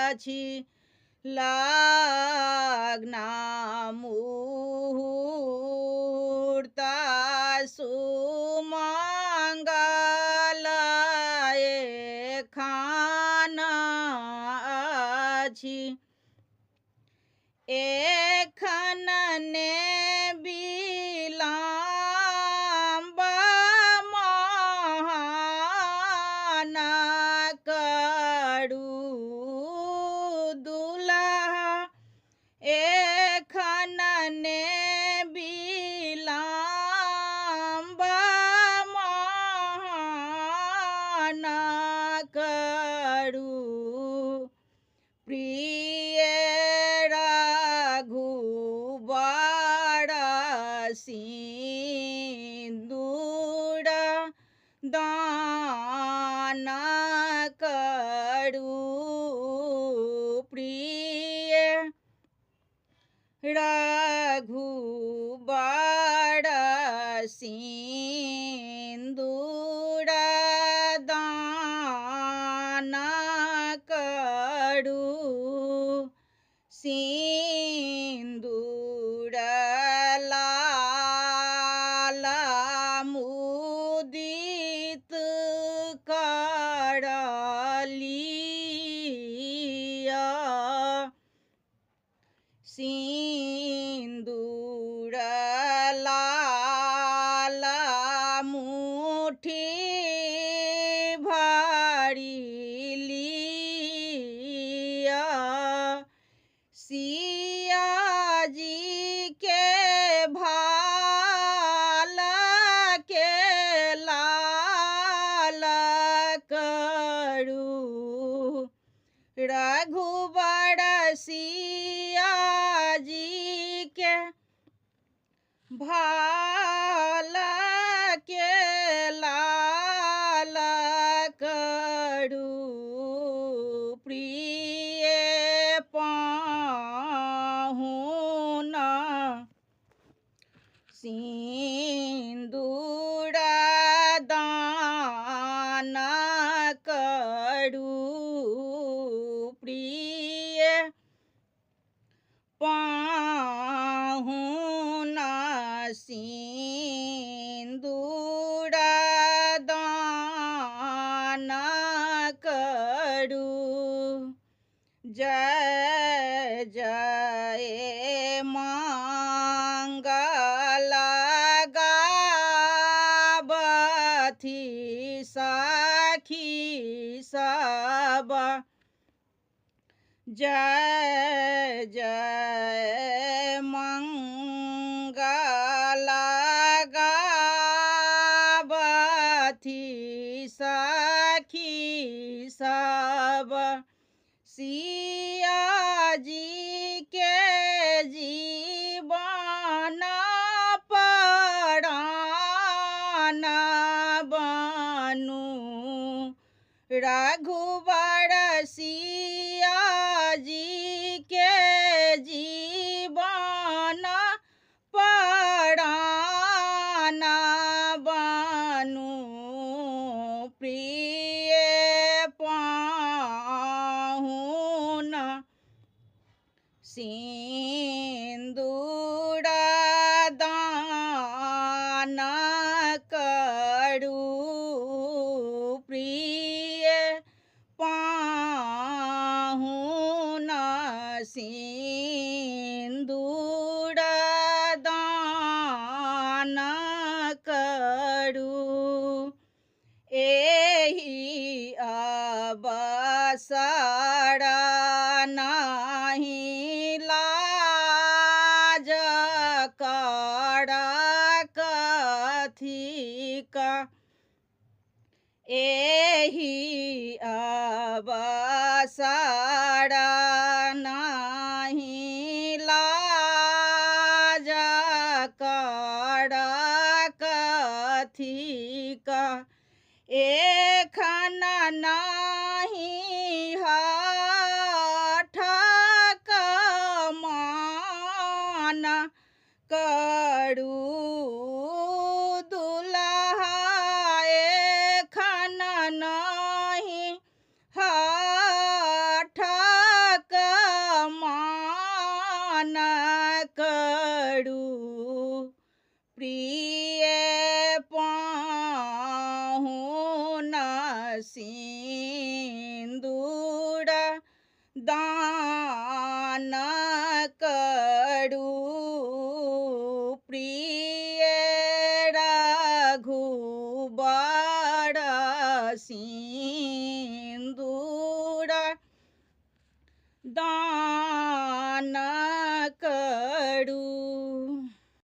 अछि लग्ना मुहूर्त सुमंगल एखन अछि एखन ने विलम्ब महान करू दुल्हा एखन ने विलम्ब महान करू प्रिय रघुबर सिंदूर दान करू प्रिय रघुबर सिंदूर दान करू सिंदूर लाल मुदित कर लिया सिंदूर लाल मुट्ठी भरी लिया सिया जी के भाल के लाल करू रघुबर सिया जी के भाल के लाल करू प्रिय पाहुन सिंदूर दान करू प्रिय पाहुन सिंदूर दान करू जय जय मंगल गावथि सखी सब जय जय मंगल गावथि सखी सब सिया जी के जीवन परान बनू रघुबर सिया जी के जीवन परान बनू प्रिय पाहुन सिंदूर दान करू प्रिय पाहुन सिंदूर दान करू एहि अवसर नाही लाज कर कथिक एहि अवसर नाही लाज कर कथिक एखन नाही हठ मान करू दुल्हा एखन नाही हठ दान करू प्रिय रघुबर सिंदूर दान करू।